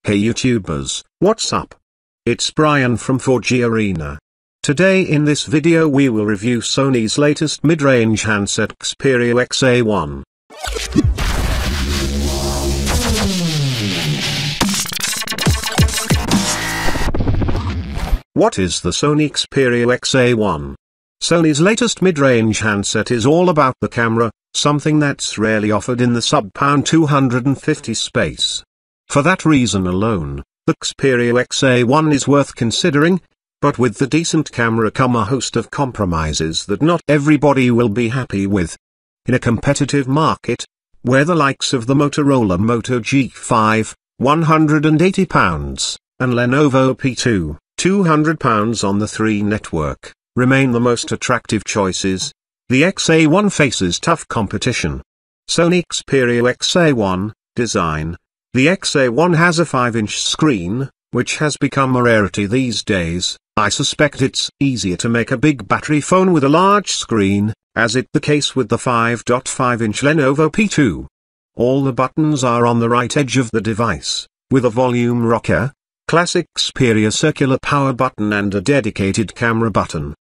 Hey YouTubers, what's up? It's Brian from 4G Arena. Today in this video we will review Sony's latest mid-range handset Xperia XA1. What is the Sony Xperia XA1? Sony's latest mid-range handset is all about the camera, something that's rarely offered in the sub-250 space. For that reason alone, the Xperia XA1 is worth considering, but with the decent camera come a host of compromises that not everybody will be happy with. In a competitive market, where the likes of the Motorola Moto G5, £180, and Lenovo P2, £200 on the 3 network, remain the most attractive choices, the XA1 faces tough competition. Sony Xperia XA1 design. The XA1 has a 5-inch screen, which has become a rarity these days. I suspect it's easier to make a big battery phone with a large screen, as is the case with the 5.5-inch Lenovo P2. All the buttons are on the right edge of the device, with a volume rocker, classic Xperia circular power button and a dedicated camera button.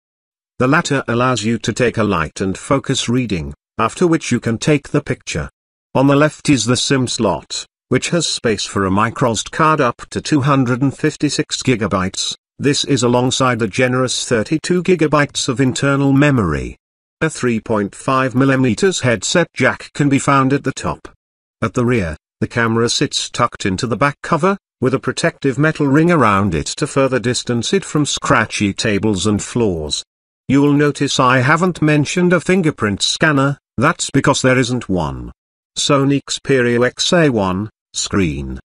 The latter allows you to take a light and focus reading, after which you can take the picture. On the left is the SIM slot, which has space for a microSD card up to 256 GB. This is alongside the generous 32 GB of internal memory. A 3.5mm headset jack can be found at the top. At the rear, the camera sits tucked into the back cover, with a protective metal ring around it to further distance it from scratchy tables and floors. You'll notice I haven't mentioned a fingerprint scanner, that's because there isn't one. Sony Xperia XA1 screen.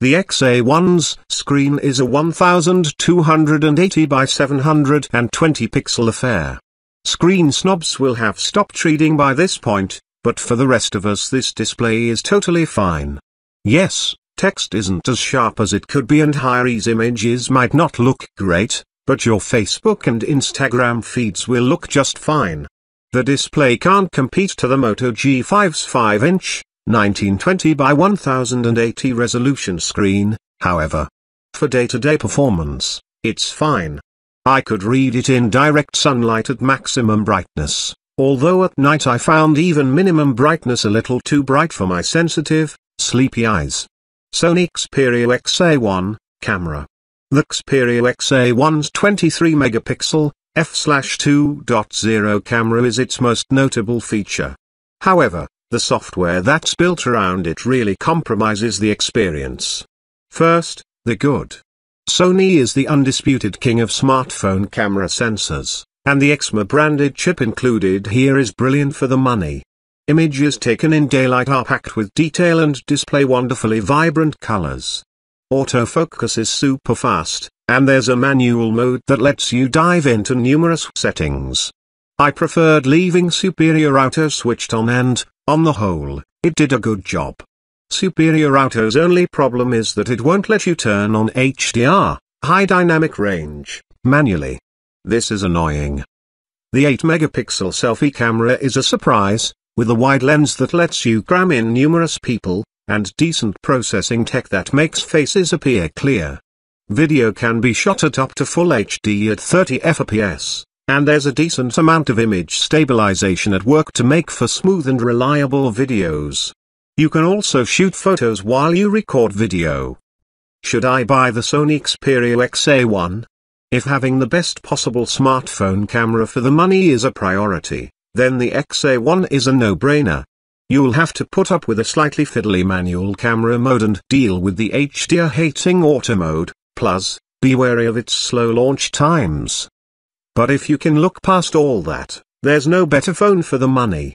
The XA1's screen is a 1280 by 720 pixel affair. Screen snobs will have stopped reading by this point, but for the rest of us this display is totally fine. Yes, text isn't as sharp as it could be and high-res images might not look great, but your Facebook and Instagram feeds will look just fine. The display can't compete to the Moto G5's 5-inch, 1920 by 1080 resolution screen, however. For day-to-day performance, it's fine. I could read it in direct sunlight at maximum brightness, although at night I found even minimum brightness a little too bright for my sensitive, sleepy eyes. Sony Xperia XA1 camera. The Xperia XA1's 23-megapixel, f/2.0 camera is its most notable feature. However, the software that's built around it really compromises the experience. First, the good. Sony is the undisputed king of smartphone camera sensors, and the XMA-branded chip included here is brilliant for the money. Images taken in daylight are packed with detail and display wonderfully vibrant colors. Autofocus is super fast, and there's a manual mode that lets you dive into numerous settings. I preferred leaving Superior Auto switched on and, on the whole, it did a good job. Superior Auto's only problem is that it won't let you turn on HDR, high dynamic range, manually. This is annoying. The 8-megapixel selfie camera is a surprise, with a wide lens that lets you cram in numerous people, and decent processing tech that makes faces appear clear. Video can be shot at up to Full HD at 30 fps, and there's a decent amount of image stabilization at work to make for smooth and reliable videos. You can also shoot photos while you record video. Should I buy the Sony Xperia XA1? If having the best possible smartphone camera for the money is a priority, then the XA1 is a no-brainer. You'll have to put up with a slightly fiddly manual camera mode and deal with the HDR-hating auto mode, plus, be wary of its slow launch times. But if you can look past all that, there's no better phone for the money.